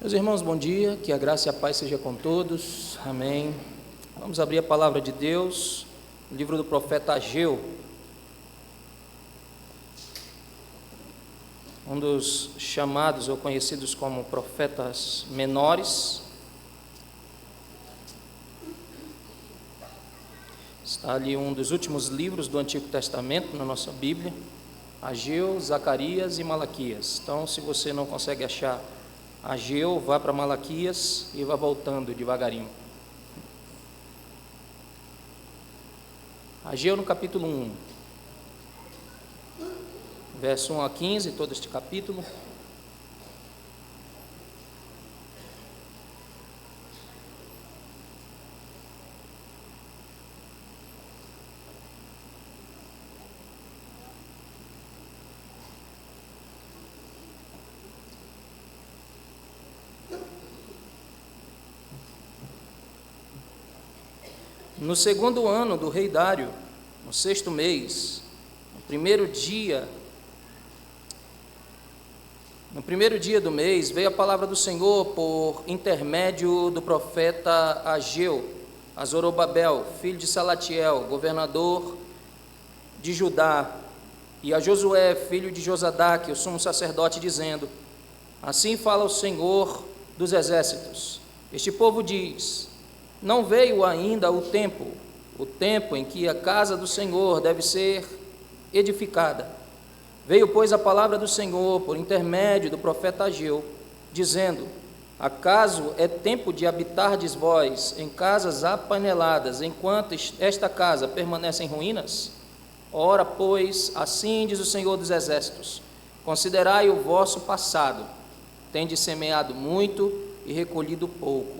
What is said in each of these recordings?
Meus irmãos, bom dia, que a graça e a paz seja com todos, amém. Vamos abrir a palavra de Deus, o livro do profeta Ageu, um dos chamados ou conhecidos como profetas menores. Está ali um dos últimos livros do Antigo Testamento na nossa Bíblia, Ageu, Zacarias e Malaquias. Então, se você não consegue achar Ageu, vá para Malaquias e vá voltando devagarinho. Ageu no capítulo 1, verso 1 a 15, todo este capítulo. No segundo ano do rei Dário, no sexto mês, no primeiro dia do mês, veio a palavra do Senhor por intermédio do profeta Ageu, a Zorobabel, filho de Salatiel, governador de Judá, e a Josué, filho de Josadaque, o sumo sacerdote, dizendo: assim fala o Senhor dos exércitos, este povo diz: não veio ainda o tempo em que a casa do Senhor deve ser edificada. Veio, pois, a palavra do Senhor por intermédio do profeta Ageu, dizendo: acaso é tempo de habitardes vós em casas apaneladas, enquanto esta casa permanece em ruínas? Ora, pois, assim diz o Senhor dos exércitos: considerai o vosso passado, tendes semeado muito e recolhido pouco,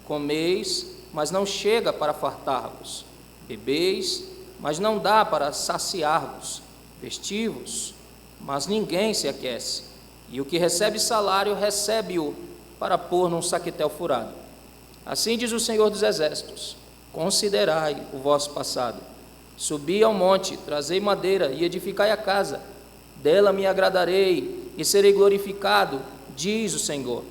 comeis, mas não chega para fartar-vos, bebeis, mas não dá para saciar-vos, vestivos, mas ninguém se aquece, e o que recebe salário, recebe-o para pôr num saquetel furado. Assim diz o Senhor dos exércitos: considerai o vosso passado, subi ao monte, trazei madeira e edificai a casa, dela me agradarei e serei glorificado, diz o Senhor.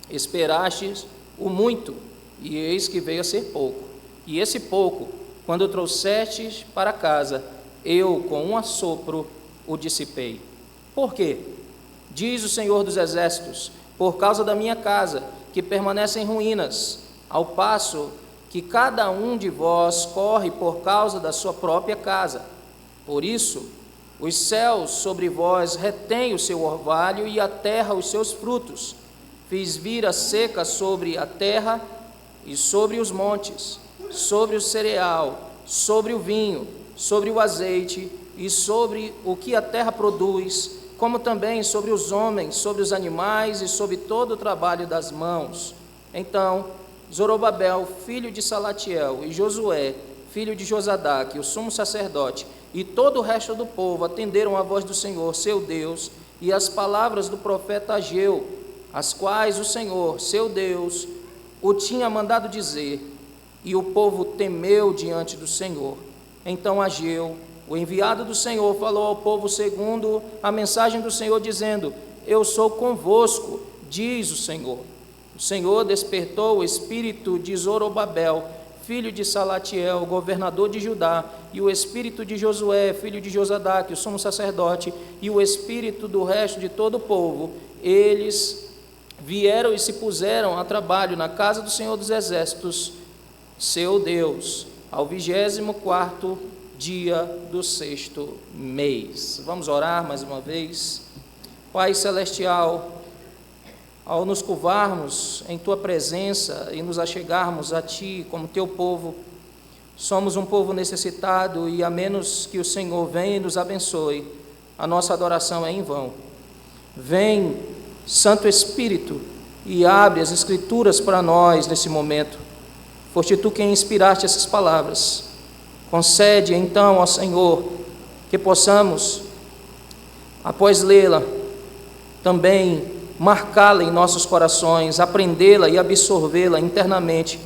Esperastes o muito, e eis que veio a ser pouco, e esse pouco, quando trouxestes para casa, eu com um assopro o dissipei. Por quê? Diz o Senhor dos exércitos: por causa da minha casa, que permanece em ruínas, ao passo que cada um de vós corre por causa da sua própria casa. Por isso, os céus sobre vós retêm o seu orvalho e a terra os seus frutos. Fiz vir a seca sobre a terra e sobre os montes, sobre o cereal, sobre o vinho, sobre o azeite e sobre o que a terra produz, como também sobre os homens, sobre os animais e sobre todo o trabalho das mãos. Então Zorobabel, filho de Salatiel, e Josué, filho de Josadaque, o sumo sacerdote, e todo o resto do povo atenderam à voz do Senhor, seu Deus, e às palavras do profeta Ageu, as quais o Senhor, seu Deus, o tinha mandado dizer, e o povo temeu diante do Senhor. Então Ageu, o enviado do Senhor, falou ao povo segundo a mensagem do Senhor, dizendo: eu sou convosco, diz o Senhor. O Senhor despertou o espírito de Zorobabel, filho de Salatiel, governador de Judá, e o espírito de Josué, filho de Josadaque, o sumo sacerdote, e o espírito do resto de todo o povo. Eles vieram e se puseram a trabalho na casa do Senhor dos exércitos, seu Deus, ao 24º dia do sexto mês. Vamos orar mais uma vez. Pai celestial, ao nos curvarmos em Tua presença e nos achegarmos a Ti como Teu povo, somos um povo necessitado e a menos que o Senhor venha e nos abençoe, a nossa adoração é em vão. Vem, Santo Espírito, e abre as Escrituras para nós nesse momento. Foste Tu quem inspiraste essas palavras. Concede então, ó Senhor, que possamos, após lê-la, também marcá-la em nossos corações, aprendê-la e absorvê-la internamente,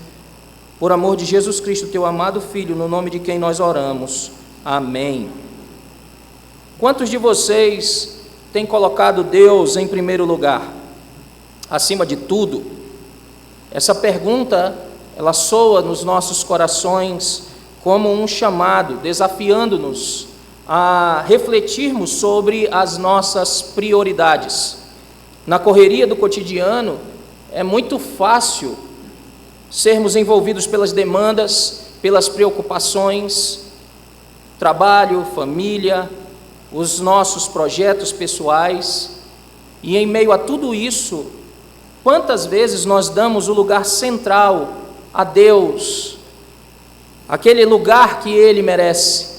por amor de Jesus Cristo, Teu amado Filho, no nome de quem nós oramos. Amém. Quantos de vocês têm colocado Deus em primeiro lugar? acima de tudo? Essa pergunta, ela soa nos nossos corações como um chamado, desafiando-nos a refletirmos sobre as nossas prioridades. Na correria do cotidiano, é muito fácil sermos envolvidos pelas demandas, pelas preocupações, trabalho, família, os nossos projetos pessoais, e em meio a tudo isso, quantas vezes nós damos o lugar central a Deus, aquele lugar que Ele merece?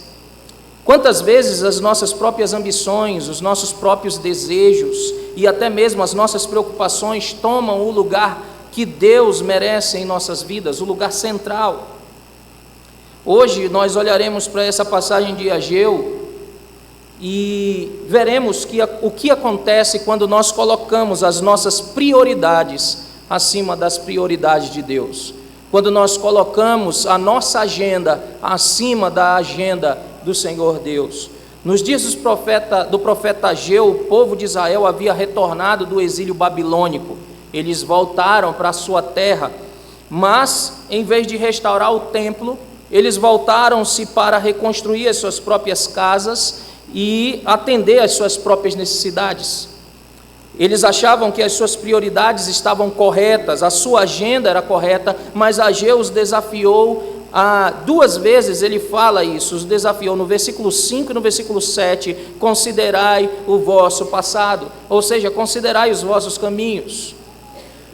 Quantas vezes as nossas próprias ambições, os nossos próprios desejos e até mesmo as nossas preocupações tomam o lugar que Deus merece em nossas vidas, o lugar central? Hoje nós olharemos para essa passagem de Ageu e veremos o que acontece quando nós colocamos as nossas prioridades acima das prioridades de Deus. Quando nós colocamos a nossa agenda acima da agenda do Senhor Deus. Nos dias do profeta Ageu, o povo de Israel havia retornado do exílio babilônico. Eles voltaram para a sua terra, mas em vez de restaurar o templo, eles voltaram-se para reconstruir as suas próprias casas e atender às suas próprias necessidades. Eles achavam que as suas prioridades estavam corretas, a sua agenda era correta, mas Ageu os desafiou duas vezes. Ele fala isso, os desafiou no versículo 5 e no versículo 7, considerai o vosso passado, ou seja, considerai os vossos caminhos.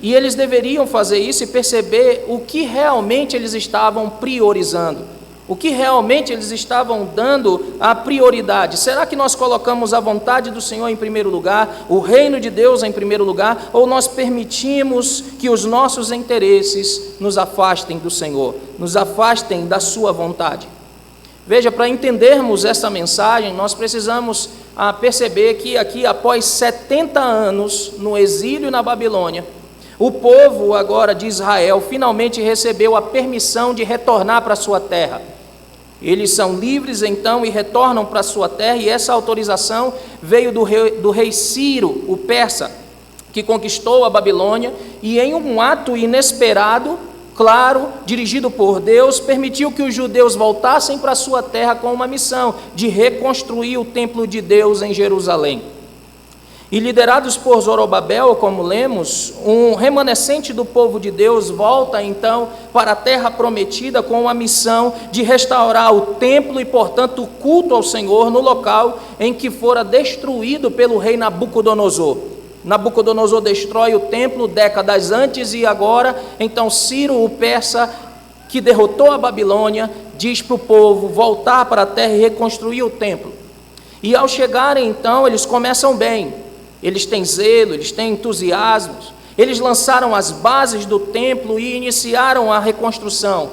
E eles deveriam fazer isso e perceber o que realmente eles estavam priorizando, o que realmente eles estavam dando a prioridade. Será que nós colocamos a vontade do Senhor em primeiro lugar, o reino de Deus em primeiro lugar, ou nós permitimos que os nossos interesses nos afastem do Senhor, nos afastem da sua vontade? Veja, para entendermos essa mensagem, nós precisamos perceber que aqui, após 70 anos no exílio na Babilônia, o povo agora de Israel finalmente recebeu a permissão de retornar para a sua terra. Eles são livres então e retornam para a sua terra, e essa autorização veio do rei Ciro, o persa, que conquistou a Babilônia, e em um ato inesperado, claro, dirigido por Deus, permitiu que os judeus voltassem para a sua terra com uma missão de reconstruir o templo de Deus em Jerusalém. E liderados por Zorobabel, como lemos, um remanescente do povo de Deus volta então para a terra prometida com a missão de restaurar o templo e, portanto, o culto ao Senhor no local em que fora destruído pelo rei Nabucodonosor. Nabucodonosor destrói o templo décadas antes, e agora, então, Ciro, o persa, que derrotou a Babilônia, diz para o povo voltar para a terra e reconstruir o templo. E ao chegarem, então, eles começam bem. Eles têm zelo, eles têm entusiasmo, eles lançaram as bases do templo e iniciaram a reconstrução.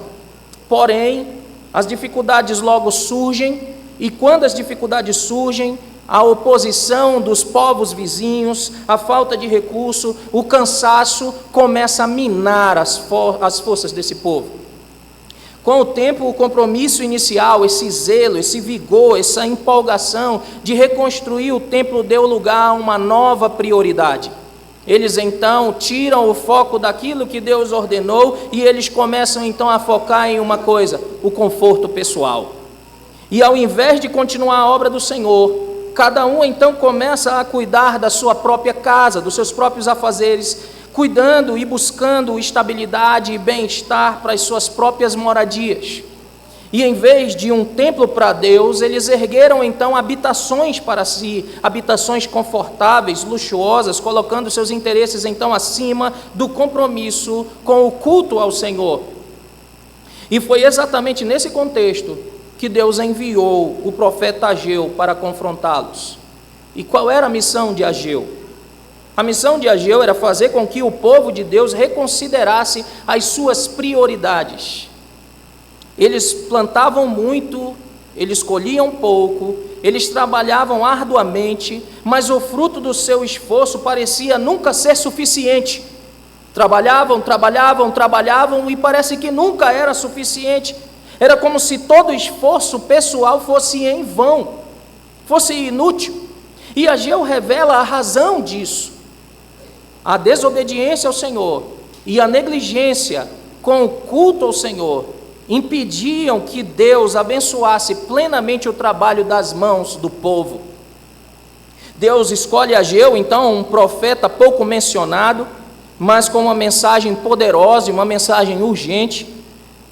Porém, as dificuldades logo surgem, e quando as dificuldades surgem, a oposição dos povos vizinhos, a falta de recurso, o cansaço começa a minar as forças desse povo. Com o tempo, o compromisso inicial, esse zelo, esse vigor, essa empolgação de reconstruir o templo deu lugar a uma nova prioridade. Eles então tiram o foco daquilo que Deus ordenou e eles começam então a focar em uma coisa: o conforto pessoal. E ao invés de continuar a obra do Senhor, cada um então começa a cuidar da sua própria casa, dos seus próprios afazeres, cuidando e buscando estabilidade e bem-estar para as suas próprias moradias. E em vez de um templo para Deus, eles ergueram então habitações para si, habitações confortáveis, luxuosas, colocando seus interesses então acima do compromisso com o culto ao Senhor. E foi exatamente nesse contexto que Deus enviou o profeta Ageu para confrontá-los. E qual era a missão de Ageu? A missão de Ageu era fazer com que o povo de Deus reconsiderasse as suas prioridades. Eles plantavam muito, eles colhiam pouco, eles trabalhavam arduamente, mas o fruto do seu esforço parecia nunca ser suficiente. Trabalhavam e parece que nunca era suficiente. Era como se todo esforço pessoal fosse em vão, fosse inútil. E Ageu revela a razão disso. a desobediência ao Senhor e a negligência com o culto ao Senhor impediam que Deus abençoasse plenamente o trabalho das mãos do povo. Deus escolhe Ageu, então, um profeta pouco mencionado, mas com uma mensagem poderosa e uma mensagem urgente.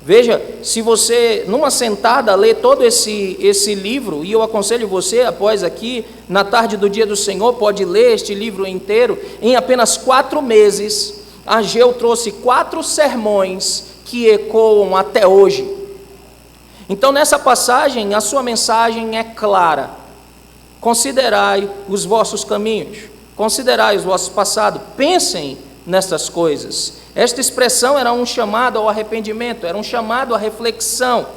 Veja, se você, numa sentada, lê todo esse livro, e eu aconselho você, após aqui, na tarde do dia do Senhor, pode ler este livro inteiro, em apenas 4 meses, Ageu trouxe 4 sermões que ecoam até hoje. Então, nessa passagem, a sua mensagem é clara: considerai os vossos caminhos, considerai os vossos passados, pensem nessas coisas. Esta expressão era um chamado ao arrependimento, era um chamado à reflexão,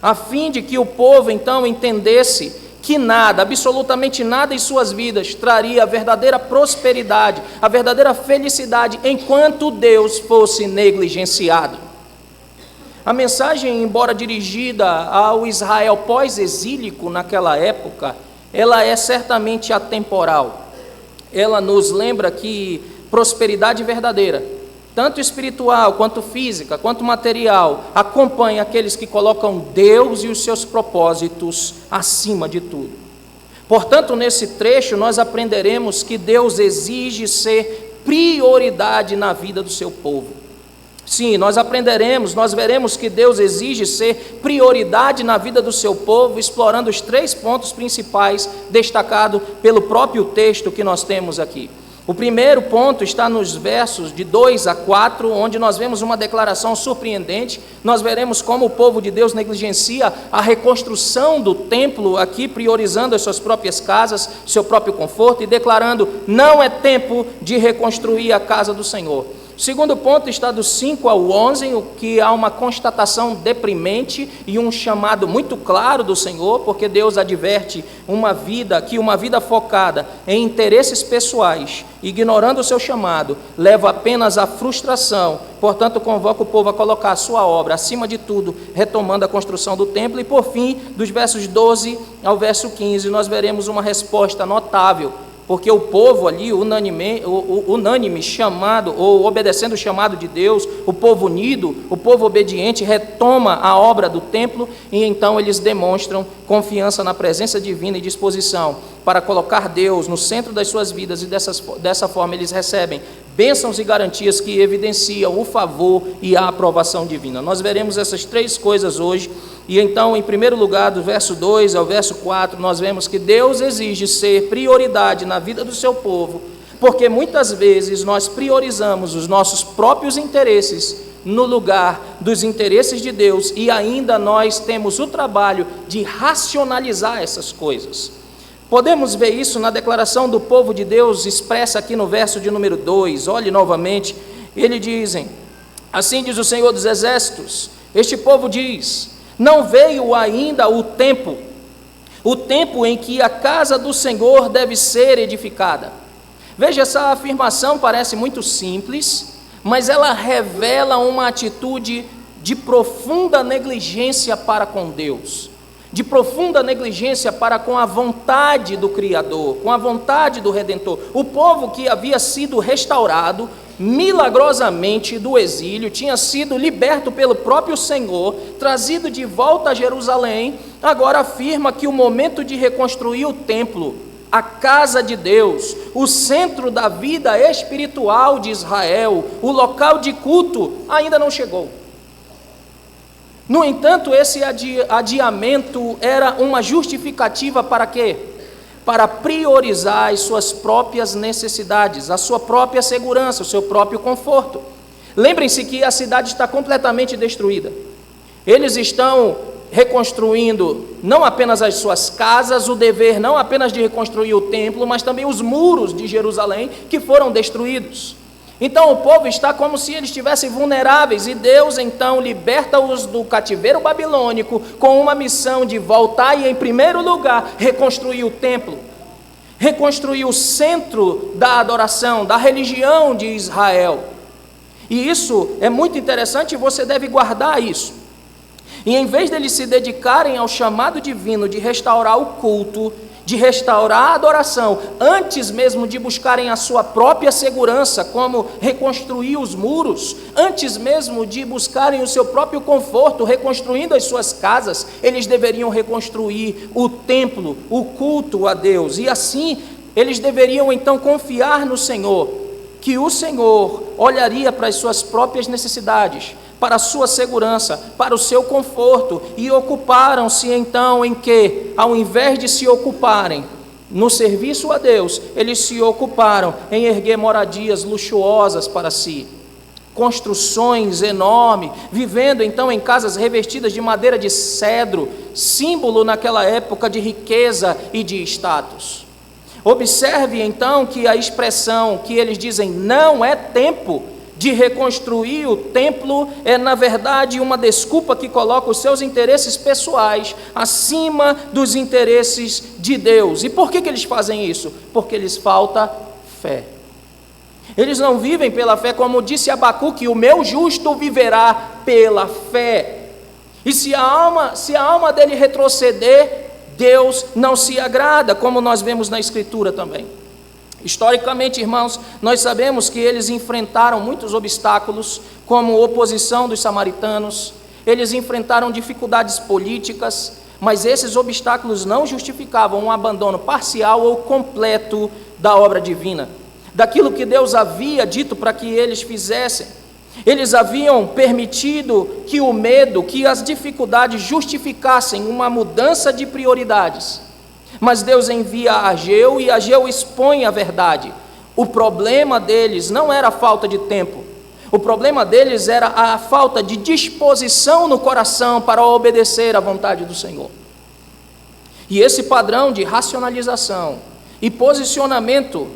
a fim de que o povo então entendesse que nada, absolutamente nada em suas vidas traria a verdadeira prosperidade, a verdadeira felicidade, enquanto Deus fosse negligenciado. A mensagem, embora dirigida ao Israel pós-exílico naquela época, ela é certamente atemporal. Ela nos lembra que prosperidade verdadeira, tanto espiritual, quanto física, quanto material, acompanha aqueles que colocam Deus e os seus propósitos acima de tudo. Portanto, nesse trecho, nós aprenderemos que Deus exige ser prioridade na vida do seu povo. Sim, nós veremos que Deus exige ser prioridade na vida do seu povo, explorando os 3 pontos principais destacados pelo próprio texto que nós temos aqui. O primeiro ponto está nos versos de 2 a 4, onde nós vemos uma declaração surpreendente. Nós veremos como o povo de Deus negligencia a reconstrução do templo aqui, priorizando as suas próprias casas, seu próprio conforto e declarando: não é tempo de reconstruir a casa do Senhor. O segundo ponto está do 5 ao 11, o que há uma constatação deprimente e um chamado muito claro do Senhor, porque Deus adverte que uma vida focada em interesses pessoais, ignorando o seu chamado, leva apenas à frustração. Portanto, convoca o povo a colocar a sua obra acima de tudo, retomando a construção do templo. E por fim, dos versos 12 ao verso 15, nós veremos uma resposta notável, porque o povo ali, unânime chamado, ou obedecendo o chamado de Deus, o povo unido, o povo obediente, retoma a obra do templo, e então eles demonstram confiança na presença divina e disposição para colocar Deus no centro das suas vidas, e dessa forma eles recebem bênçãos e garantias que evidenciam o favor e a aprovação divina. Nós veremos essas 3 coisas hoje. E então, em primeiro lugar, do verso 2 ao verso 4, nós vemos que Deus exige ser prioridade na vida do seu povo, porque muitas vezes nós priorizamos os nossos próprios interesses no lugar dos interesses de Deus, e ainda nós temos o trabalho de racionalizar essas coisas. Podemos ver isso na declaração do povo de Deus, expressa aqui no verso de número 2, olhe novamente, eles dizem: assim diz o Senhor dos Exércitos, este povo diz: não veio ainda o tempo em que a casa do Senhor deve ser edificada. Veja, essa afirmação parece muito simples, mas ela revela uma atitude de profunda negligência para com Deus, de profunda negligência para com a vontade do Criador, com a vontade do Redentor. O povo que havia sido restaurado milagrosamente do exílio, tinha sido liberto pelo próprio Senhor, trazido de volta a Jerusalém, agora afirma que o momento de reconstruir o templo, a casa de Deus, o centro da vida espiritual de Israel, o local de culto, ainda não chegou. No entanto, esse adiamento era uma justificativa para quê? Para priorizar as suas próprias necessidades, a sua própria segurança, o seu próprio conforto. Lembrem-se que a cidade está completamente destruída. Eles estão reconstruindo não apenas as suas casas, o dever não apenas de reconstruir o templo, mas também os muros de Jerusalém que foram destruídos. Então o povo está como se eles estivessem vulneráveis, e Deus então liberta-os do cativeiro babilônico com uma missão de voltar e, em primeiro lugar, reconstruir o templo, reconstruir o centro da adoração, da religião de Israel. E isso é muito interessante e você deve guardar isso. E em vez deles se dedicarem ao chamado divino de restaurar o culto, de restaurar a adoração, antes mesmo de buscarem a sua própria segurança, como reconstruir os muros, antes mesmo de buscarem o seu próprio conforto, reconstruindo as suas casas, eles deveriam reconstruir o templo, o culto a Deus, e assim eles deveriam então confiar no Senhor, que o Senhor olharia para as suas próprias necessidades, para a sua segurança, para o seu conforto, e ocuparam-se então em que, ao invés de se ocuparem no serviço a Deus, eles se ocuparam em erguer moradias luxuosas para si, construções enormes, vivendo então em casas revestidas de madeira de cedro, símbolo naquela época de riqueza e de status. Observe então que a expressão que eles dizem não é tempo de reconstruir o templo é na verdade uma desculpa que coloca os seus interesses pessoais acima dos interesses de Deus. E por que eles fazem isso? Porque lhes falta fé. Eles não vivem pela fé, como disse Abacuque, o meu justo viverá pela fé. E se a alma dele retroceder, Deus não se agrada, como nós vemos na Escritura também. Historicamente, irmãos, nós sabemos que eles enfrentaram muitos obstáculos, como oposição dos samaritanos, eles enfrentaram dificuldades políticas, mas esses obstáculos não justificavam um abandono parcial ou completo da obra divina, daquilo que Deus havia dito para que eles fizessem. Eles haviam permitido que o medo, que as dificuldades justificassem uma mudança de prioridades. Mas Deus envia Ageu e Ageu expõe a verdade. O problema deles não era a falta de tempo. O problema deles era a falta de disposição no coração para obedecer à vontade do Senhor. E esse padrão de racionalização e posicionamento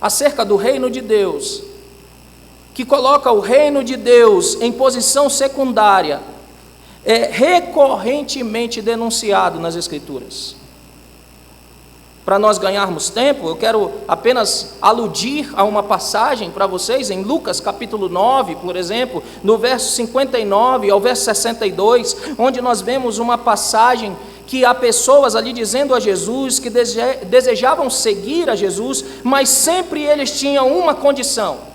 acerca do reino de Deus, que coloca o reino de Deus em posição secundária, é recorrentemente denunciado nas Escrituras. Para nós ganharmos tempo, eu quero apenas aludir a uma passagem para vocês, em Lucas capítulo 9, por exemplo, no verso 59 ao verso 62, onde nós vemos uma passagem que há pessoas ali dizendo a Jesus que desejavam seguir a Jesus, mas sempre eles tinham uma condição.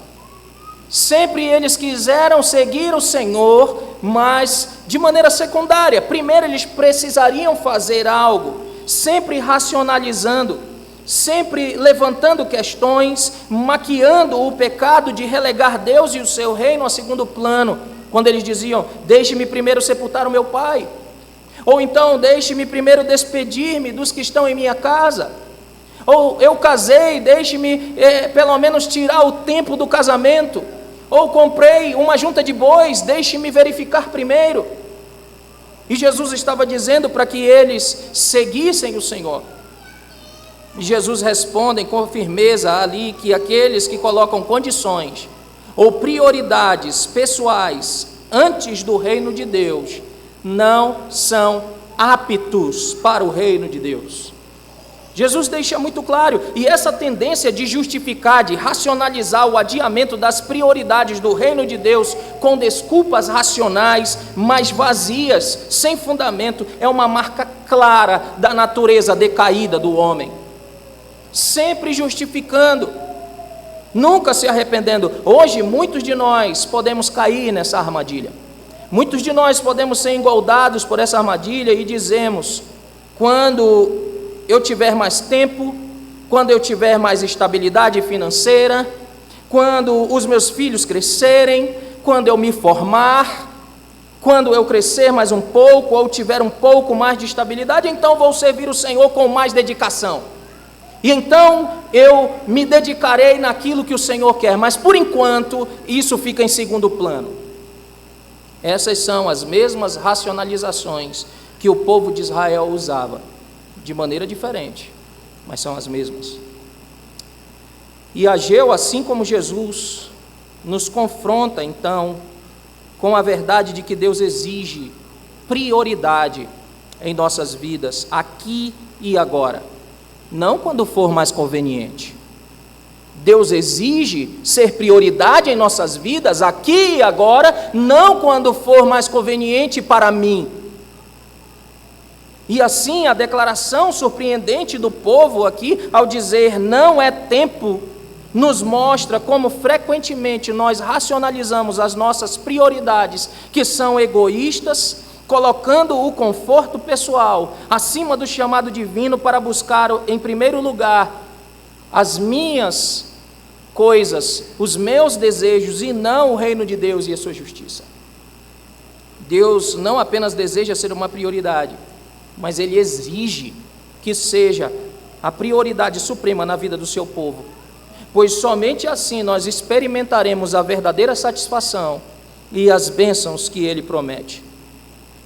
Sempre eles quiseram seguir o Senhor, mas de maneira secundária. Primeiro eles precisariam fazer algo, sempre racionalizando, sempre levantando questões, maquiando o pecado de relegar Deus e o seu reino a segundo plano, quando eles diziam, deixe-me primeiro sepultar o meu pai, ou então, deixe-me primeiro despedir-me dos que estão em minha casa, ou eu casei, deixe-me pelo menos tirar o tempo do casamento, ou comprei uma junta de bois, deixe-me verificar primeiro. E Jesus estava dizendo para que eles seguissem o Senhor. E Jesus responde com firmeza ali que aqueles que colocam condições ou prioridades pessoais antes do reino de Deus não são aptos para o reino de Deus. Jesus deixa muito claro, e essa tendência de justificar, de racionalizar o adiamento das prioridades do reino de Deus com desculpas racionais, mas vazias, sem fundamento, é uma marca clara da natureza decaída do homem. Sempre justificando, nunca se arrependendo. Hoje, muitos de nós podemos cair nessa armadilha. Muitos de nós podemos ser engoldados por essa armadilha e dizemos, quando eu tiver mais tempo, quando eu tiver mais estabilidade financeira, quando os meus filhos crescerem, quando eu me formar, quando eu crescer mais um pouco, ou tiver um pouco mais de estabilidade, então vou servir o Senhor com mais dedicação. E então eu me dedicarei naquilo que o Senhor quer, mas por enquanto isso fica em segundo plano. Essas são as mesmas racionalizações que o povo de Israel usava, de maneira diferente, mas são as mesmas. E Ageu, assim como Jesus, nos confronta então com a verdade de que Deus exige prioridade em nossas vidas, aqui e agora, não quando for mais conveniente. Deus exige ser prioridade em nossas vidas, aqui e agora, não quando for mais conveniente para mim. E assim a declaração surpreendente do povo aqui, ao dizer não é tempo, nos mostra como frequentemente nós racionalizamos as nossas prioridades, que são egoístas, colocando o conforto pessoal acima do chamado divino para buscar em primeiro lugar as minhas coisas, os meus desejos e não o reino de Deus e a sua justiça. Deus não apenas deseja ser uma prioridade, mas Ele exige que seja a prioridade suprema na vida do seu povo, pois somente assim nós experimentaremos a verdadeira satisfação e as bênçãos que Ele promete.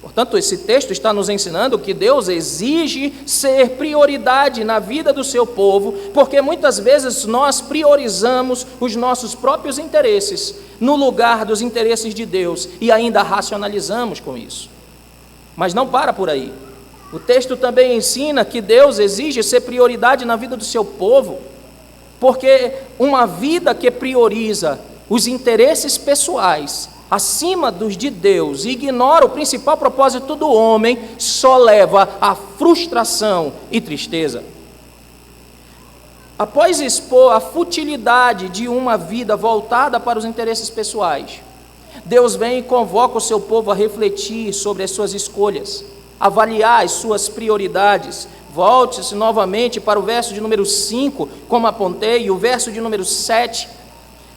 Portanto, esse texto está nos ensinando que Deus exige ser prioridade na vida do seu povo, porque muitas vezes nós priorizamos os nossos próprios interesses no lugar dos interesses de Deus e ainda racionalizamos com isso. Mas não para por aí. O texto também ensina que Deus exige ser prioridade na vida do seu povo, porque uma vida que prioriza os interesses pessoais acima dos de Deus e ignora o principal propósito do homem, só leva à frustração e tristeza. Após expor a futilidade de uma vida voltada para os interesses pessoais, Deus vem e convoca o seu povo a refletir sobre as suas escolhas, avaliar as suas prioridades. Volte-se novamente para o verso de número 5, como apontei, e o verso de número 7,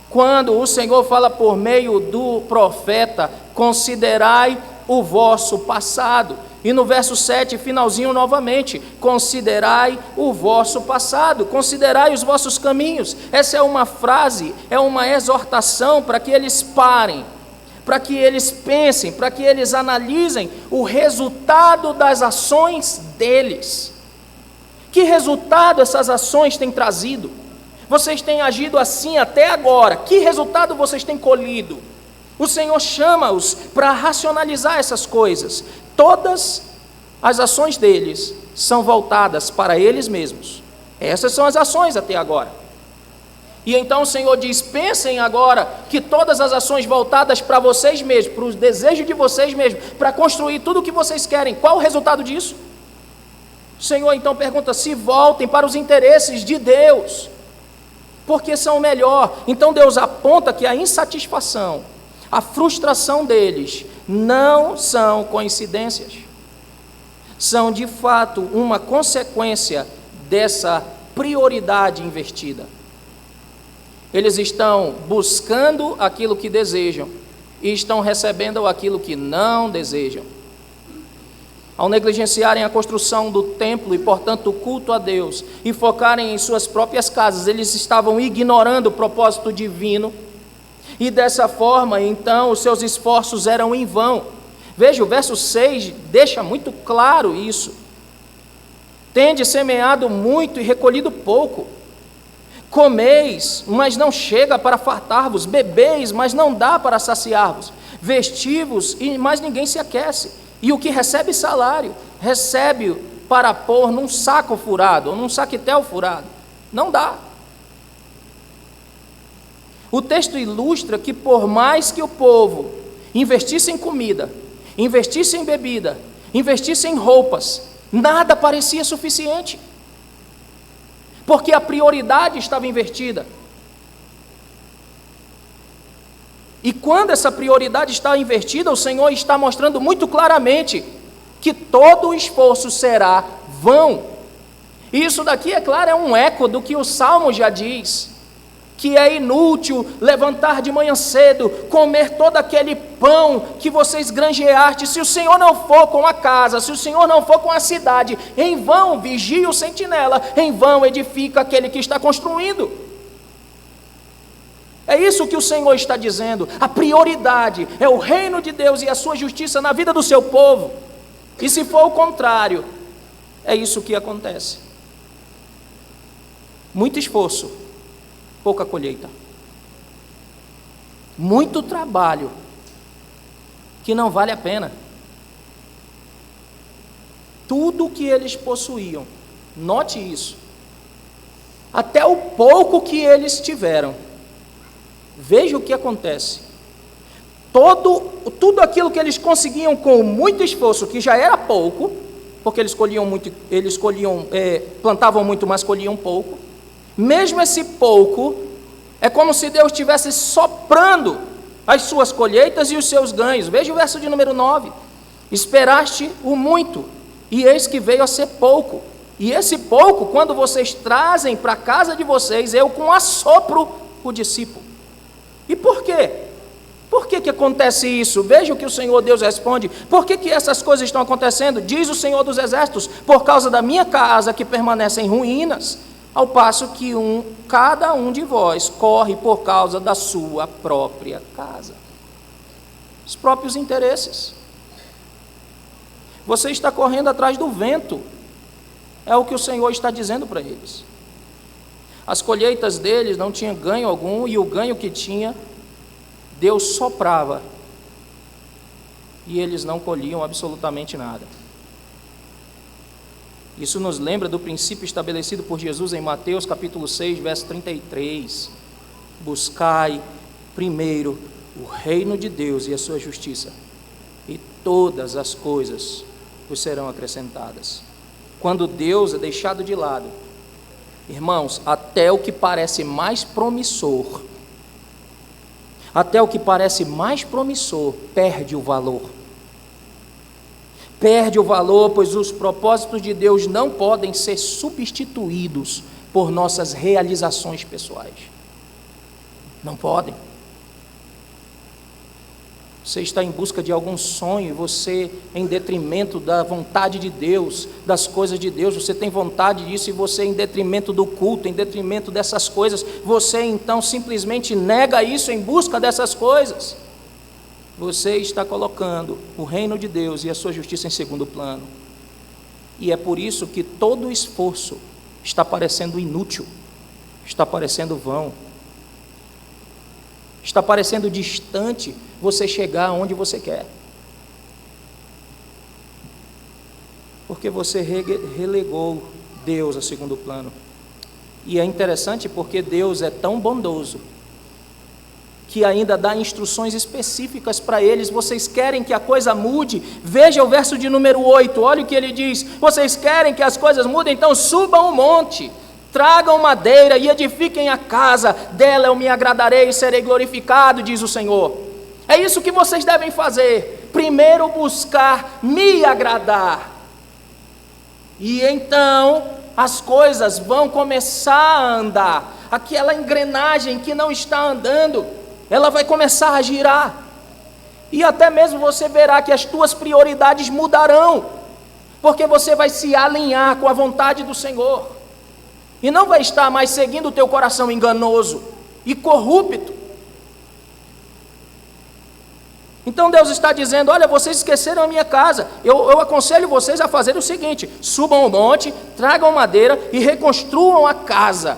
quando o Senhor fala por meio do profeta, considerai o vosso passado. E no verso 7, finalzinho novamente, considerai o vosso passado, considerai os vossos caminhos. Essa é uma frase, é uma exortação para que eles parem, para que eles pensem, para que eles analisem o resultado das ações deles. Que resultado essas ações têm trazido? Vocês têm agido assim até agora, que resultado vocês têm colhido? O Senhor chama-os para racionalizar essas coisas. Todas as ações deles são voltadas para eles mesmos. Essas são as ações até agora. E então o Senhor diz, pensem agora que todas as ações voltadas para vocês mesmos, para os desejos de vocês mesmos, para construir tudo o que vocês querem, qual o resultado disso? O Senhor então pergunta, se voltem para os interesses de Deus, porque são melhor. Então Deus aponta que a insatisfação, a frustração deles não são coincidências, são de fato uma consequência dessa prioridade invertida. Eles estão buscando aquilo que desejam e estão recebendo aquilo que não desejam. Ao negligenciarem a construção do templo e, portanto, o culto a Deus, e focarem em suas próprias casas, eles estavam ignorando o propósito divino, e dessa forma, então, os seus esforços eram em vão. Veja, o verso 6 deixa muito claro isso. Tende semeado muito e recolhido pouco. Comeis, mas não chega para fartar-vos. Bebeis, mas não dá para saciar-vos. Vestivos, mas ninguém se aquece. E o que recebe salário, recebe para pôr num saco furado, ou num saquetel furado. Não dá. O texto ilustra que por mais que o povo investisse em comida, investisse em bebida, investisse em roupas, nada parecia suficiente, porque a prioridade estava invertida. E quando essa prioridade está invertida, o Senhor está mostrando muito claramente que todo o esforço será vão. E isso daqui, é claro, é um eco do que o Salmo já diz, que é inútil levantar de manhã cedo, comer todo aquele pão que vocês granjeaste, se o Senhor não for com a casa, se o Senhor não for com a cidade, em vão vigia o sentinela, em vão edifica aquele que está construindo. É isso que o Senhor está dizendo. A prioridade é o reino de Deus e a sua justiça na vida do seu povo. E se for o contrário, é isso que acontece. Muito esforço, pouca colheita. Muito trabalho que não vale a pena. Tudo que eles possuíam, note isso, até o pouco que eles tiveram, veja o que acontece. Tudo aquilo que eles conseguiam com muito esforço, que já era pouco, porque eles plantavam muito, mas colhiam pouco. Mesmo esse pouco, é como se Deus estivesse soprando as suas colheitas e os seus ganhos. Veja o verso de número 9. Esperaste o muito, e eis que veio a ser pouco. E esse pouco, quando vocês trazem para a casa de vocês, eu com assopro o dissipo. E por quê? Por que acontece isso? Veja o que o Senhor Deus responde. Por que essas coisas estão acontecendo? Diz o Senhor dos Exércitos: por causa da minha casa que permanece em ruínas, ao passo que cada um de vós corre por causa da sua própria casa. Os próprios interesses. Você está correndo atrás do vento. É o que o Senhor está dizendo para eles. As colheitas deles não tinham ganho algum, e o ganho que tinha, Deus soprava, e eles não colhiam absolutamente nada. Isso nos lembra do princípio estabelecido por Jesus em Mateus capítulo 6, verso 33. Buscai primeiro o reino de Deus e a sua justiça, e todas as coisas vos serão acrescentadas. Quando Deus é deixado de lado, irmãos, até o que parece mais promissor, perde o valor. Perde o valor, pois os propósitos de Deus não podem ser substituídos por nossas realizações pessoais. Não podem. Você está em busca de algum sonho, e você, em detrimento da vontade de Deus, das coisas de Deus, você tem vontade disso, e você, em detrimento do culto, em detrimento dessas coisas, você então simplesmente nega isso em busca dessas coisas. Você está colocando o reino de Deus e a sua justiça em segundo plano. E é por isso que todo o esforço está parecendo inútil, está parecendo vão, está parecendo distante você chegar onde você quer. Porque você relegou Deus a segundo plano. E é interessante porque Deus é tão bondoso que ainda dá instruções específicas para eles. Vocês querem que a coisa mude? Veja o verso de número 8, olha o que ele diz. Vocês querem que as coisas mudem? Então subam o monte, tragam madeira e edifiquem a casa, dela eu me agradarei e serei glorificado, diz o Senhor. É isso que vocês devem fazer. Primeiro buscar me agradar, e então as coisas vão começar a andar. Aquela engrenagem que não está andando, ela vai começar a girar, e até mesmo você verá que as tuas prioridades mudarão, porque você vai se alinhar com a vontade do Senhor, e não vai estar mais seguindo o teu coração enganoso e corrupto. Então Deus está dizendo: olha, vocês esqueceram a minha casa, eu aconselho vocês a fazer o seguinte: subam o monte, tragam madeira e reconstruam a casa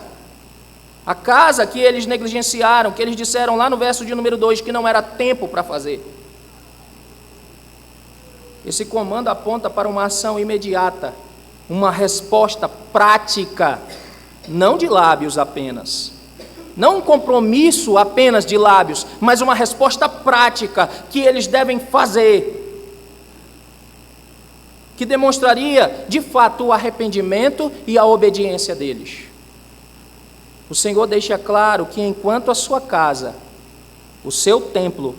que eles negligenciaram, que eles disseram lá no verso de número 2 que não era tempo para fazer. Esse comando aponta para uma ação imediata, uma resposta prática, não de lábios apenas, não um compromisso apenas de lábios, mas uma resposta prática que eles devem fazer, que demonstraria de fato o arrependimento e a obediência deles. O Senhor deixa claro que enquanto a sua casa, o seu templo,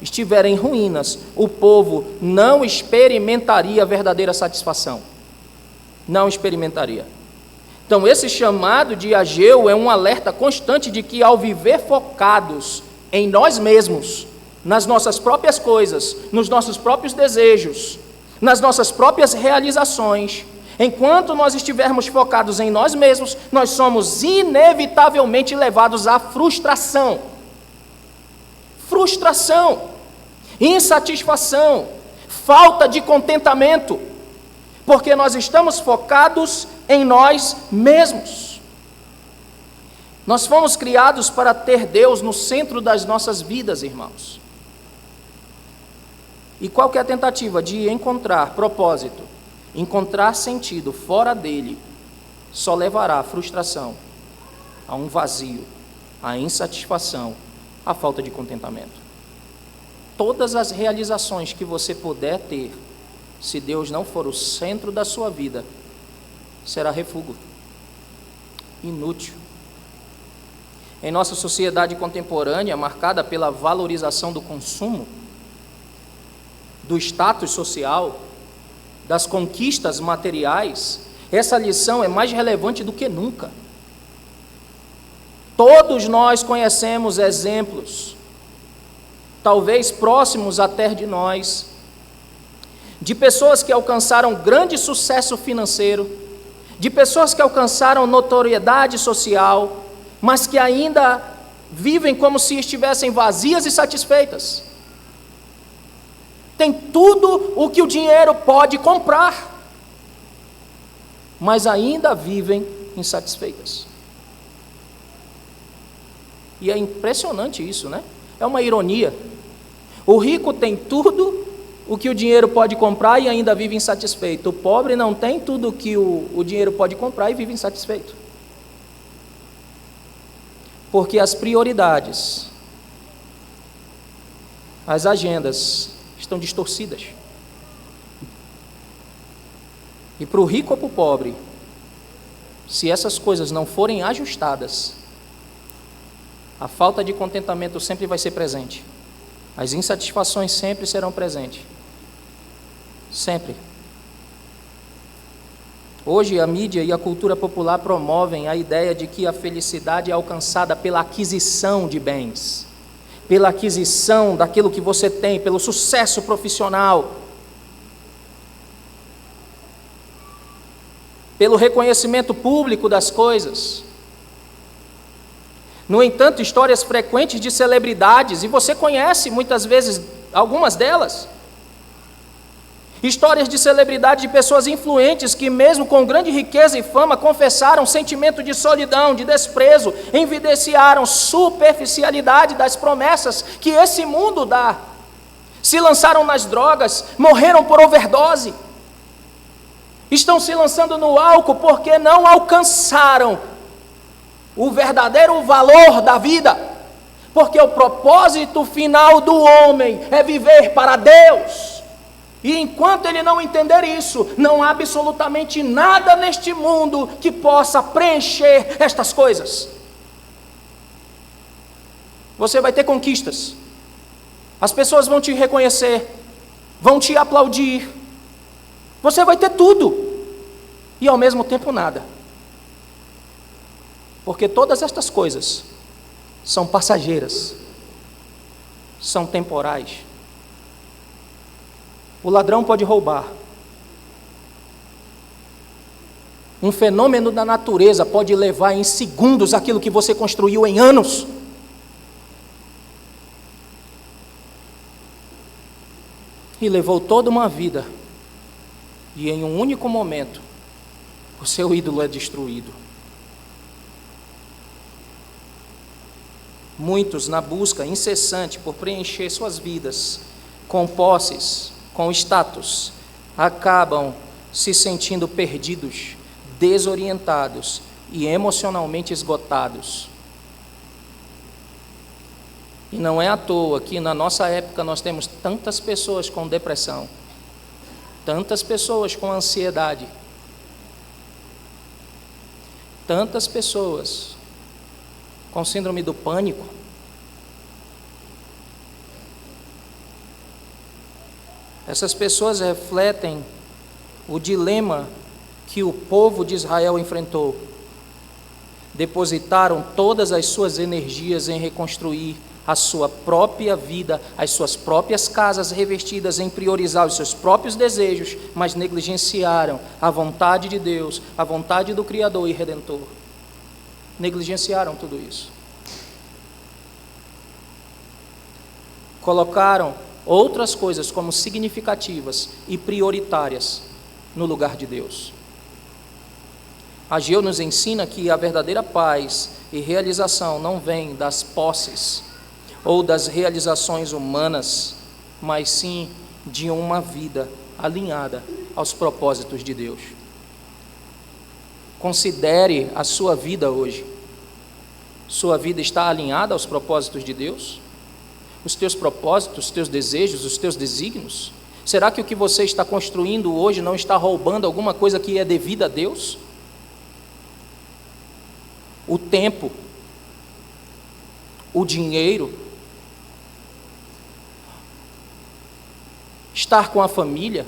estiver em ruínas, o povo não experimentaria verdadeira satisfação. Não experimentaria. Então esse chamado de Ageu é um alerta constante de que, ao viver focados em nós mesmos, nas nossas próprias coisas, nos nossos próprios desejos, nas nossas próprias realizações, enquanto nós estivermos focados em nós mesmos, nós somos inevitavelmente levados à frustração. Frustração, insatisfação, falta de contentamento, porque nós estamos focados em nós mesmos. Nós fomos criados para ter Deus no centro das nossas vidas, irmãos. E qualquer tentativa de encontrar propósito, encontrar sentido fora dele, só levará à frustração, a um vazio, à insatisfação, à falta de contentamento. Todas as realizações que você puder ter, se Deus não for o centro da sua vida, será refúgio, inútil. Em nossa sociedade contemporânea, marcada pela valorização do consumo, do status social, das conquistas materiais, essa lição é mais relevante do que nunca. Todos nós conhecemos exemplos, talvez próximos até de nós, de pessoas que alcançaram grande sucesso financeiro, de pessoas que alcançaram notoriedade social, mas que ainda vivem como se estivessem vazias e satisfeitas. Tem tudo o que o dinheiro pode comprar, mas ainda vivem insatisfeitas. E é impressionante isso, né? É uma ironia. O rico tem tudo o que o dinheiro pode comprar e ainda vive insatisfeito. O pobre não tem tudo o que o dinheiro pode comprar e vive insatisfeito. Porque as prioridades, as agendas estão distorcidas. E para o rico ou para o pobre, se essas coisas não forem ajustadas, a falta de contentamento sempre vai ser presente. As insatisfações sempre serão presentes. Sempre. Hoje a mídia e a cultura popular promovem a ideia de que a felicidade é alcançada pela aquisição de bens, pela aquisição daquilo que você tem, pelo sucesso profissional, pelo reconhecimento público das coisas. No entanto, histórias frequentes de celebridades, e você conhece muitas vezes algumas delas, histórias de celebridade de pessoas influentes que mesmo com grande riqueza e fama confessaram sentimento de solidão, de desprezo, evidenciaram superficialidade das promessas que esse mundo dá, se lançaram nas drogas, morreram por overdose, estão se lançando no álcool porque não alcançaram o verdadeiro valor da vida, porque o propósito final do homem é viver para Deus. E enquanto ele não entender isso, não há absolutamente nada neste mundo que possa preencher estas coisas. Você vai ter conquistas, as pessoas vão te reconhecer, vão te aplaudir, você vai ter tudo, e ao mesmo tempo nada. Porque todas estas coisas são passageiras, são temporais. O ladrão pode roubar. Um fenômeno da natureza pode levar em segundos aquilo que você construiu em anos. E levou toda uma vida. E em um único momento, o seu ídolo é destruído. Muitos, na busca incessante por preencher suas vidas com posses, com status, acabam se sentindo perdidos, desorientados e emocionalmente esgotados. E não é à toa que na nossa época nós temos tantas pessoas com depressão, tantas pessoas com ansiedade, tantas pessoas com síndrome do pânico. Essas pessoas refletem o dilema que o povo de Israel enfrentou. Depositaram todas as suas energias em reconstruir a sua própria vida, as suas próprias casas revestidas em priorizar os seus próprios desejos, mas negligenciaram a vontade de Deus, a vontade do Criador e Redentor. Negligenciaram tudo isso. Colocaram outras coisas como significativas e prioritárias no lugar de Deus. Ageu nos ensina que a verdadeira paz e realização não vem das posses ou das realizações humanas, mas sim de uma vida alinhada aos propósitos de Deus. Considere a sua vida hoje. Sua vida está alinhada aos propósitos de Deus? Os teus propósitos, os teus desejos, os teus desígnios? Será que o que você está construindo hoje não está roubando alguma coisa que é devida a Deus? O tempo, o dinheiro, estar com a família,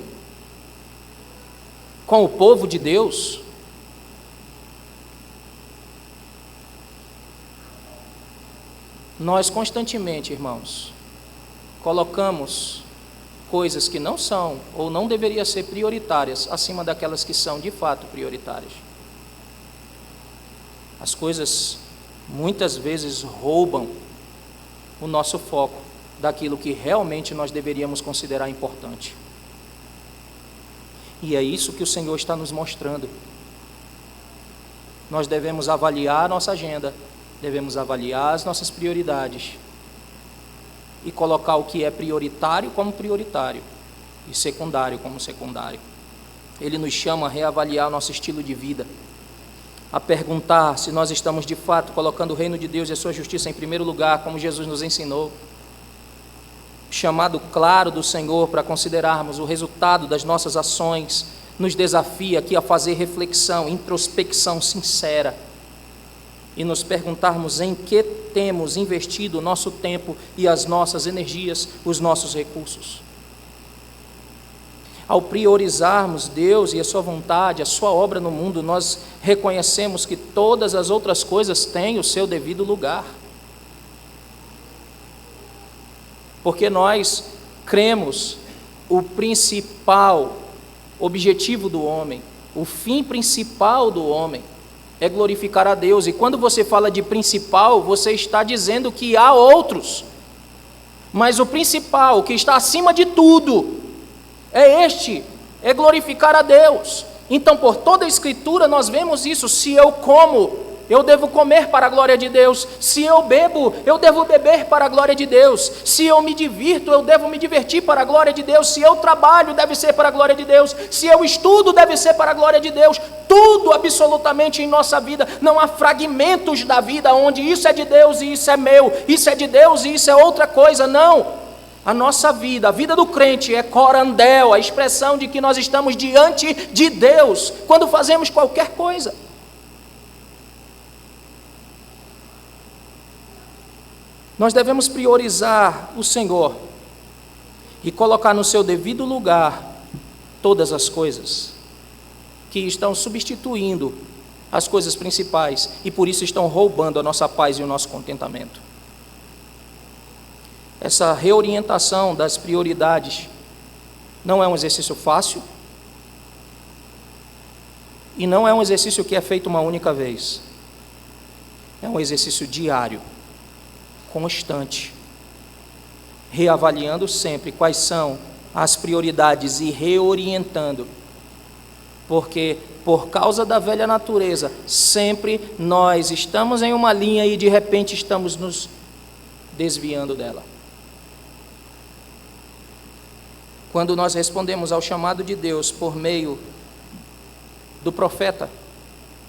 com o povo de Deus. Nós constantemente, irmãos, colocamos coisas que não são ou não deveriam ser prioritárias acima daquelas que são de fato prioritárias. As coisas muitas vezes roubam o nosso foco daquilo que realmente nós deveríamos considerar importante. E é isso que o Senhor está nos mostrando. Nós devemos avaliar a nossa agenda, devemos avaliar as nossas prioridades e colocar o que é prioritário como prioritário e secundário como secundário. Ele nos chama a reavaliar o nosso estilo de vida, a perguntar se nós estamos de fato colocando o reino de Deus e a sua justiça em primeiro lugar, como Jesus nos ensinou. O chamado claro do Senhor para considerarmos o resultado das nossas ações nos desafia aqui a fazer reflexão, introspecção sincera e nos perguntarmos em que temos investido o nosso tempo e as nossas energias, os nossos recursos. Ao priorizarmos Deus e a sua vontade, a sua obra no mundo, nós reconhecemos que todas as outras coisas têm o seu devido lugar. Porque nós cremos o principal objetivo do homem, o fim principal do homem é glorificar a Deus. E quando você fala de principal, você está dizendo que há outros, mas o principal, o que está acima de tudo, é glorificar a Deus. Então, por toda a Escritura, nós vemos isso. Se eu como, eu devo comer para a glória de Deus. Se eu bebo, eu devo beber para a glória de Deus. Se eu me divirto, eu devo me divertir para a glória de Deus. Se eu trabalho, deve ser para a glória de Deus. Se eu estudo, deve ser para a glória de Deus. Tudo, absolutamente, em nossa vida. Não há fragmentos da vida onde isso é de Deus e isso é meu. Isso é de Deus e isso é outra coisa. Não. A nossa vida, a vida do crente é corandel, a expressão de que nós estamos diante de Deus quando fazemos qualquer coisa. Nós devemos priorizar o Senhor e colocar no seu devido lugar todas as coisas que estão substituindo as coisas principais e por isso estão roubando a nossa paz e o nosso contentamento. Essa reorientação das prioridades não é um exercício fácil e não é um exercício que é feito uma única vez. É um exercício diário, constante, reavaliando sempre quais são as prioridades e reorientando, porque por causa da velha natureza, sempre nós estamos em uma linha e de repente estamos nos desviando dela. Quando nós respondemos ao chamado de Deus por meio do profeta,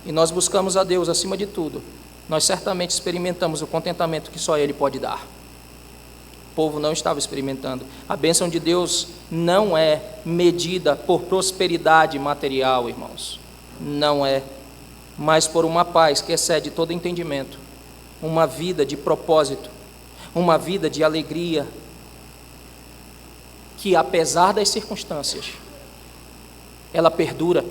e nós buscamos a Deus acima de tudo, nós certamente experimentamos o contentamento que só Ele pode dar. O povo não estava experimentando. A bênção de Deus não é medida por prosperidade material, irmãos. Não é. Mas por uma paz que excede todo entendimento. Uma vida de propósito. Uma vida de alegria. Que apesar das circunstâncias, ela perdura.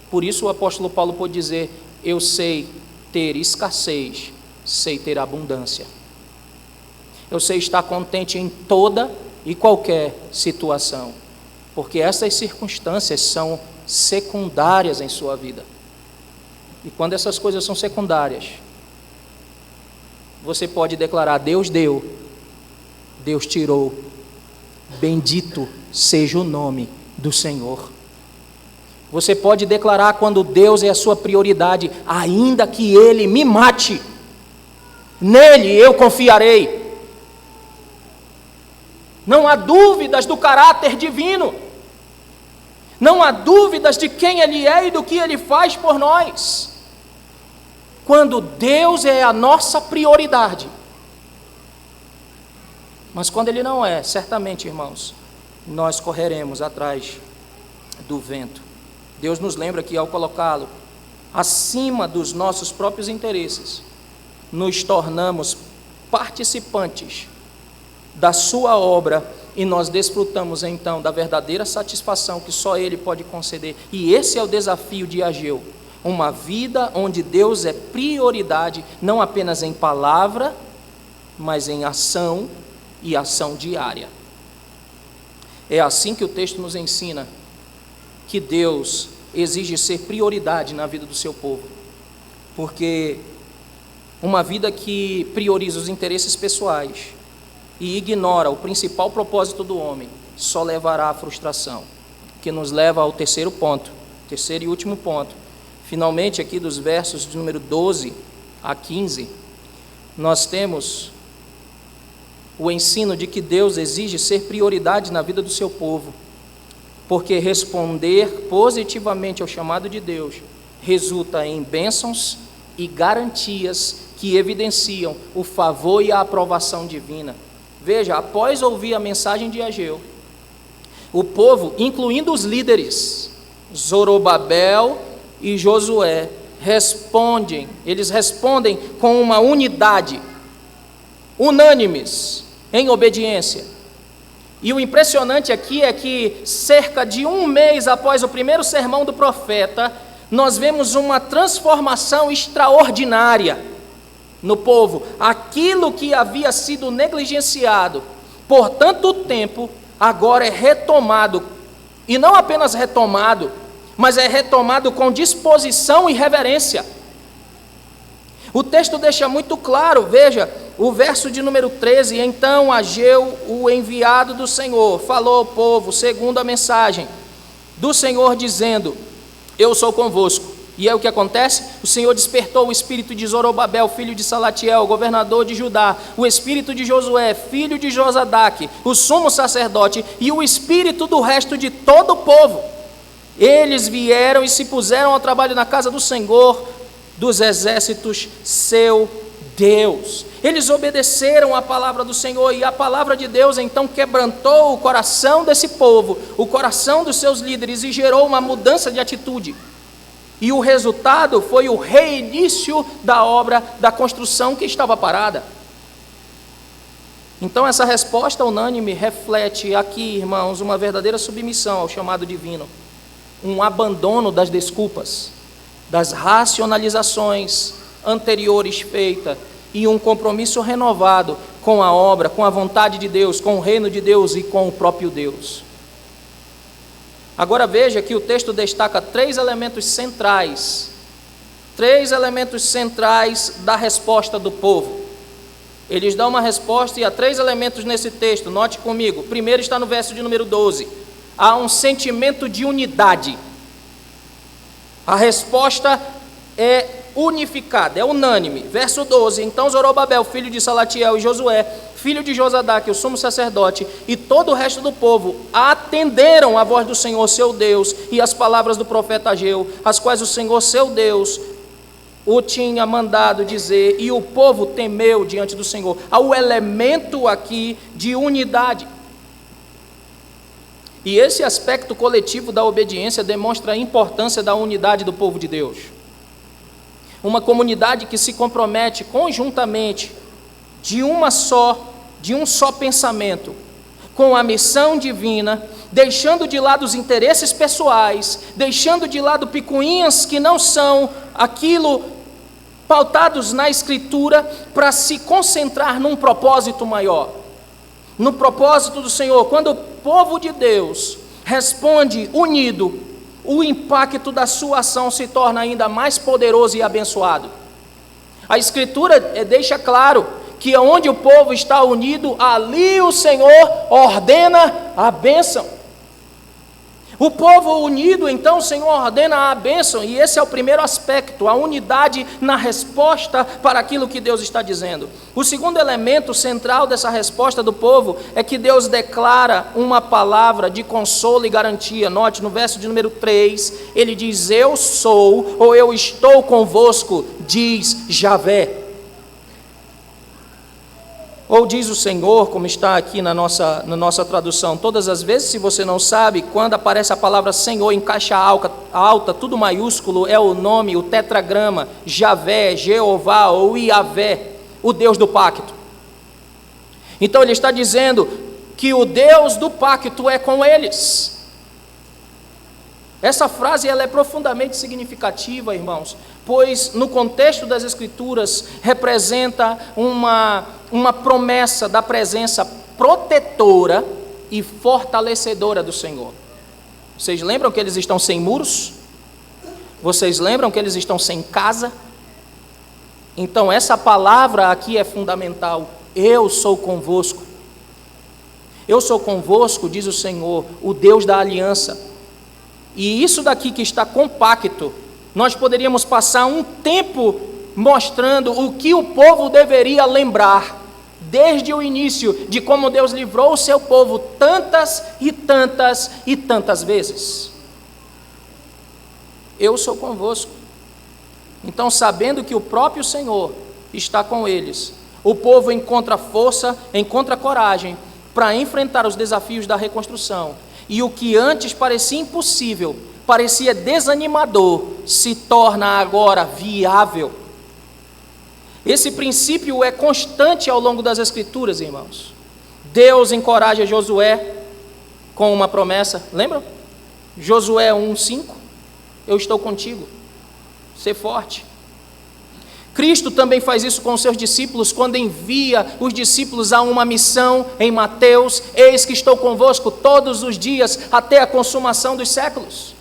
Por isso o apóstolo Paulo pode dizer: eu sei ter escassez, sei ter abundância. Eu sei estar contente em toda e qualquer situação, porque essas circunstâncias são secundárias em sua vida. E quando essas coisas são secundárias, você pode declarar: Deus deu, Deus tirou, bendito seja o nome do Senhor. Você pode declarar, quando Deus é a sua prioridade: ainda que Ele me mate, nele eu confiarei. Não há dúvidas do caráter divino, não há dúvidas de quem Ele é e do que Ele faz por nós. Quando Deus é a nossa prioridade. Mas quando Ele não é, certamente, irmãos, nós correremos atrás do vento. Deus nos lembra que ao colocá-lo acima dos nossos próprios interesses, nos tornamos participantes da sua obra e nós desfrutamos então da verdadeira satisfação que só Ele pode conceder. E esse é o desafio de Ageu, uma vida onde Deus é prioridade, não apenas em palavra, mas em ação e ação diária. É assim que o texto nos ensina que Deus exige ser prioridade na vida do seu povo, porque uma vida que prioriza os interesses pessoais e ignora o principal propósito do homem só levará à frustração, que nos leva ao terceiro e último ponto. Finalmente, aqui dos versos de número 12 a 15, nós temos o ensino de que Deus exige ser prioridade na vida do seu povo, porque responder positivamente ao chamado de Deus resulta em bênçãos e garantias que evidenciam o favor e a aprovação divina. Veja, após ouvir a mensagem de Ageu, o povo, incluindo os líderes, Zorobabel e Josué, eles respondem com uma unidade, unânimes, em obediência. E o impressionante aqui é que cerca de um mês após o primeiro sermão do profeta, nós vemos uma transformação extraordinária no povo. Aquilo que havia sido negligenciado por tanto tempo, agora é retomado. E não apenas retomado, mas é retomado com disposição e reverência. O texto deixa muito claro, veja, o verso de número 13, então Ageu, o enviado do Senhor, falou ao povo, segundo a mensagem do Senhor, dizendo: eu sou convosco. E é o que acontece? O Senhor despertou o espírito de Zorobabel, filho de Salatiel, governador de Judá, o espírito de Josué, filho de Josadaque, o sumo sacerdote, e o espírito do resto de todo o povo. Eles vieram e se puseram ao trabalho na casa do Senhor dos exércitos, seu Deus. Eles obedeceram a palavra do Senhor, e a palavra de Deus então quebrantou o coração desse povo, o coração dos seus líderes, e gerou uma mudança de atitude. E o resultado foi o reinício da obra da construção que estava parada. Então essa resposta unânime reflete aqui, irmãos, uma verdadeira submissão ao chamado divino, um abandono das desculpas, das racionalizações anteriores feitas, e um compromisso renovado com a obra, com a vontade de Deus, com o reino de Deus e com o próprio Deus. Agora veja que o texto destaca três elementos centrais da resposta do povo. Eles dão uma resposta e há três elementos nesse texto, note comigo. O primeiro está no verso de número 12. Há um sentimento de unidade. A resposta é unificada, é unânime. Verso 12, então Zorobabel, filho de Salatiel, e Josué, filho de Josadaque, o sumo sacerdote, e todo o resto do povo atenderam a voz do Senhor seu Deus e as palavras do profeta Ageu, as quais o Senhor seu Deus o tinha mandado dizer, e o povo temeu diante do Senhor. Há o elemento aqui de unidade. E esse aspecto coletivo da obediência demonstra a importância da unidade do povo de Deus. Uma comunidade que se compromete conjuntamente de um só pensamento, com a missão divina, deixando de lado os interesses pessoais, deixando de lado picuinhas que não são aquilo pautados na Escritura, para se concentrar num propósito maior, no propósito do Senhor. Quando o povo de Deus responde unido, o impacto da sua ação se torna ainda mais poderoso e abençoado. A Escritura deixa claro que onde o povo está unido, ali o Senhor ordena a bênção. O povo unido, então o Senhor ordena a bênção, e esse é o primeiro aspecto, a unidade na resposta para aquilo que Deus está dizendo. O segundo elemento central dessa resposta do povo é que Deus declara uma palavra de consolo e garantia. Note no verso de número 3, ele diz: eu sou, ou eu estou convosco, diz Javé. Ou diz o Senhor, como está aqui na nossa tradução, todas as vezes, se você não sabe, quando aparece a palavra Senhor em caixa alta, tudo maiúsculo, é o nome, o tetragrama, Javé, Jeová ou Iavé, o Deus do pacto. Então ele está dizendo que o Deus do pacto é com eles. Essa frase ela é profundamente significativa, irmãos, pois no contexto das Escrituras representa uma promessa da presença protetora e fortalecedora do Senhor. Vocês lembram que eles estão sem muros? Vocês lembram que eles estão sem casa? Então essa palavra aqui é fundamental. Eu sou convosco. Eu sou convosco, diz o Senhor, o Deus da aliança. E isso daqui que está compacto, nós poderíamos passar um tempo mostrando o que o povo deveria lembrar, desde o início, de como Deus livrou o seu povo tantas e tantas e tantas vezes. Eu sou convosco. Então, sabendo que o próprio Senhor está com eles, o povo encontra força, encontra coragem para enfrentar os desafios da reconstrução. E o que antes parecia impossível, parecia desanimador, se torna agora viável. Esse princípio é constante ao longo das Escrituras, irmãos. Deus encoraja Josué com uma promessa, lembram? Josué 1:5, eu estou contigo, ser forte. Cristo também faz isso com os seus discípulos, quando envia os discípulos a uma missão em Mateus: eis que estou convosco todos os dias, até a consumação dos séculos.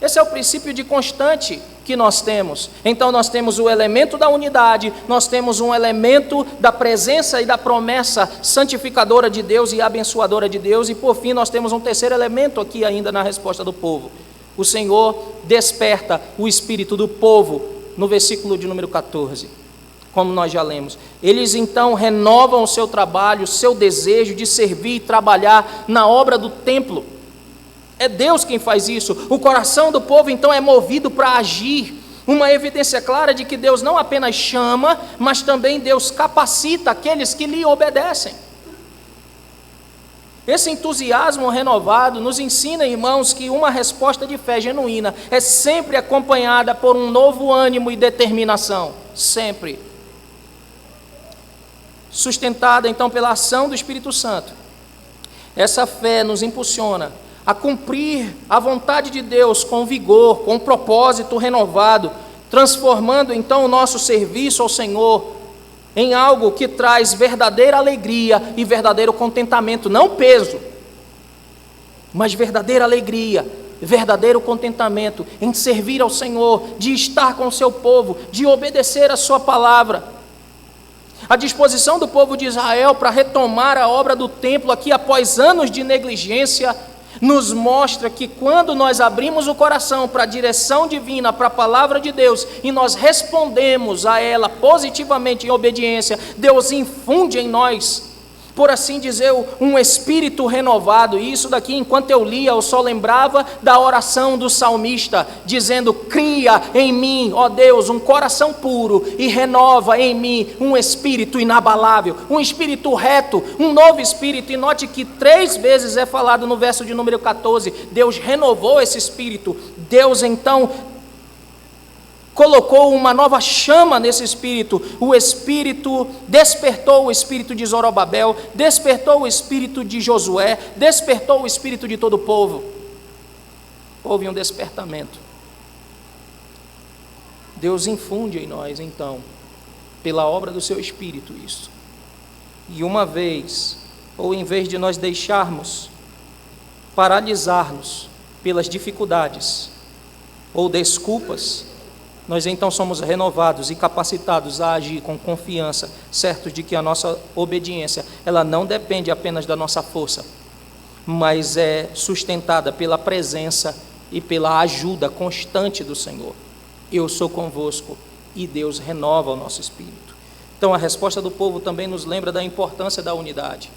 Esse é o princípio de constante que nós temos. Então nós temos o elemento da unidade, nós temos um elemento da presença e da promessa santificadora de Deus e abençoadora de Deus, e por fim nós temos um terceiro elemento aqui ainda na resposta do povo. O Senhor desperta o espírito do povo, no versículo de número 14, como nós já lemos. Eles então renovam o seu trabalho, o seu desejo de servir e trabalhar na obra do templo. É Deus quem faz isso. O coração do povo então é movido para agir. Uma evidência clara de que Deus não apenas chama, mas também Deus capacita aqueles que lhe obedecem. Esse entusiasmo renovado nos ensina, irmãos, que uma resposta de fé genuína é sempre acompanhada por um novo ânimo e determinação, sempre. Sustentada então pela ação do Espírito Santo, essa fé nos impulsiona a cumprir a vontade de Deus com vigor, com um propósito renovado, transformando então o nosso serviço ao Senhor em algo que traz verdadeira alegria e verdadeiro contentamento, não peso, mas verdadeira alegria, verdadeiro contentamento em servir ao Senhor, de estar com o seu povo, de obedecer a sua palavra. A disposição do povo de Israel para retomar a obra do templo aqui após anos de negligência nos mostra que quando nós abrimos o coração para a direção divina, para a palavra de Deus, e nós respondemos a ela positivamente em obediência, Deus infunde em nós, por assim dizer, um espírito renovado. E isso daqui, enquanto eu lia, eu só lembrava da oração do salmista, dizendo: cria em mim, ó Deus, um coração puro, e renova em mim um espírito inabalável, um espírito reto, um novo espírito. E note que 3 vezes é falado no verso de número 14, Deus renovou esse espírito. Deus então colocou uma nova chama nesse espírito. O espírito despertou o espírito de Zorobabel, despertou o espírito de Josué, despertou o espírito de todo o povo. Houve um despertamento. Deus infunde em nós então, pela obra do seu espírito, isso. E uma vez, ou em vez de nós deixarmos paralisar-nos pelas dificuldades ou desculpas, nós então somos renovados e capacitados a agir com confiança, certos de que a nossa obediência, ela não depende apenas da nossa força, mas é sustentada pela presença e pela ajuda constante do Senhor. Eu sou convosco, e Deus renova o nosso espírito. Então a resposta do povo também nos lembra da importância da unidade.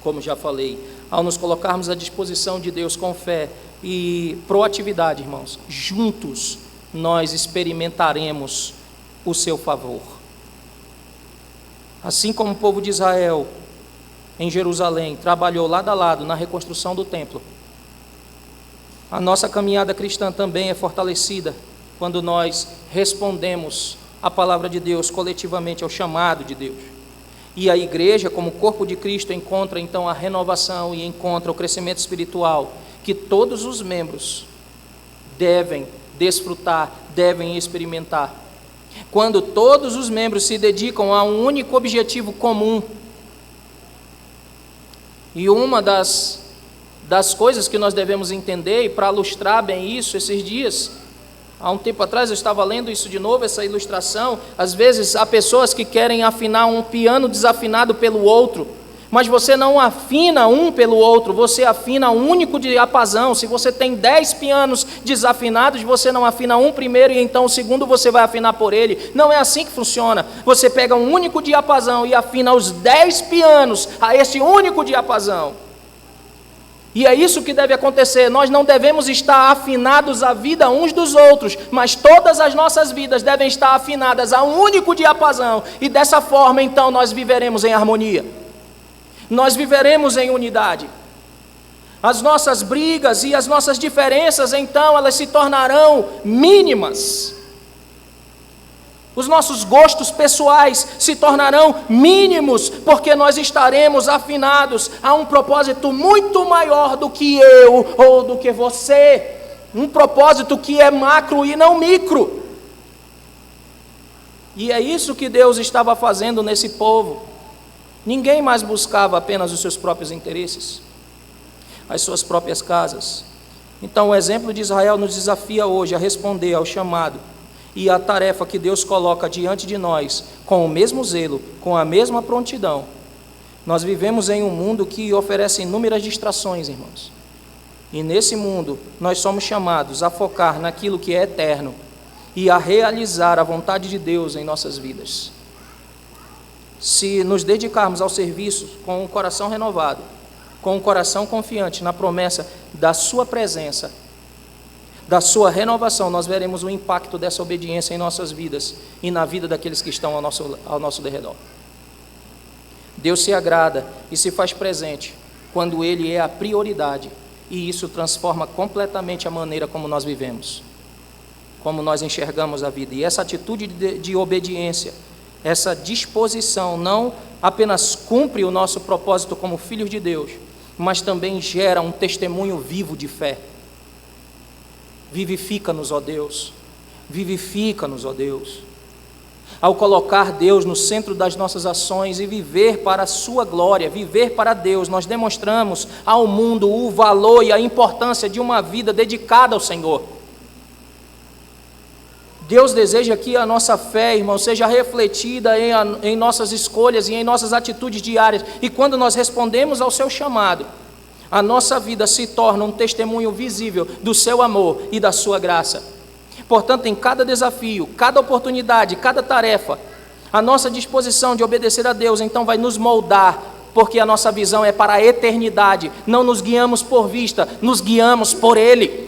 Como já falei, ao nos colocarmos à disposição de Deus com fé e proatividade, irmãos, juntos nós experimentaremos o seu favor. Assim como o povo de Israel em Jerusalém trabalhou lado a lado na reconstrução do templo, a nossa caminhada cristã também é fortalecida quando nós respondemos à palavra de Deus coletivamente, ao chamado de Deus. E a igreja, como corpo de Cristo, encontra então a renovação e encontra o crescimento espiritual que todos os membros devem desfrutar, devem experimentar. Quando todos os membros se dedicam a um único objetivo comum. E uma das coisas que nós devemos entender, e para ilustrar bem isso, esses dias, há um tempo atrás eu estava lendo isso de novo, essa ilustração. Às vezes há pessoas que querem afinar um piano desafinado pelo outro, mas você não afina um pelo outro, você afina um único diapasão. Se você tem 10 pianos desafinados, você não afina um primeiro e então o segundo você vai afinar por ele. Não é assim que funciona. Você pega um único diapasão e afina os 10 pianos a esse único diapasão. E é isso que deve acontecer. Nós não devemos estar afinados à vida uns dos outros, mas todas as nossas vidas devem estar afinadas a um único diapasão, e dessa forma então nós viveremos em harmonia. Nós viveremos em unidade. As nossas brigas e as nossas diferenças, então, elas se tornarão mínimas. Os nossos gostos pessoais se tornarão mínimos, porque nós estaremos afinados a um propósito muito maior do que eu ou do que você. Um propósito que é macro e não micro. E é isso que Deus estava fazendo nesse povo. Ninguém mais buscava apenas os seus próprios interesses, as suas próprias casas. Então o exemplo de Israel nos desafia hoje a responder ao chamado e à tarefa que Deus coloca diante de nós, com o mesmo zelo, com a mesma prontidão. Nós vivemos em um mundo que oferece inúmeras distrações, irmãos. E nesse mundo nós somos chamados a focar naquilo que é eterno e a realizar a vontade de Deus em nossas vidas. Se nos dedicarmos ao serviço com um coração renovado, com um coração confiante na promessa da sua presença, da sua renovação, nós veremos o impacto dessa obediência em nossas vidas e na vida daqueles que estão ao nosso derredor. Deus se agrada e se faz presente quando Ele é a prioridade, e isso transforma completamente a maneira como nós vivemos, como nós enxergamos a vida. E essa atitude de obediência, essa disposição não apenas cumpre o nosso propósito como filhos de Deus, mas também gera um testemunho vivo de fé. Vivifica-nos, ó Deus, vivifica-nos, ó Deus. Ao colocar Deus no centro das nossas ações e viver para a sua glória, viver para Deus, nós demonstramos ao mundo o valor e a importância de uma vida dedicada ao Senhor. Deus deseja que a nossa fé, irmão, seja refletida em nossas escolhas e em nossas atitudes diárias. E quando nós respondemos ao seu chamado, a nossa vida se torna um testemunho visível do seu amor e da sua graça. Portanto, em cada desafio, cada oportunidade, cada tarefa, a nossa disposição de obedecer a Deus, então, vai nos moldar, porque a nossa visão é para a eternidade. Não nos guiamos por vista, nos guiamos por Ele.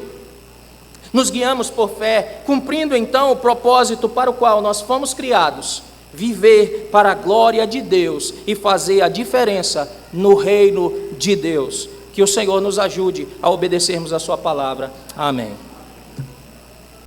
Nos guiamos por fé, cumprindo então o propósito para o qual nós fomos criados: viver para a glória de Deus e fazer a diferença no reino de Deus. Que o Senhor nos ajude a obedecermos a sua palavra. Amém.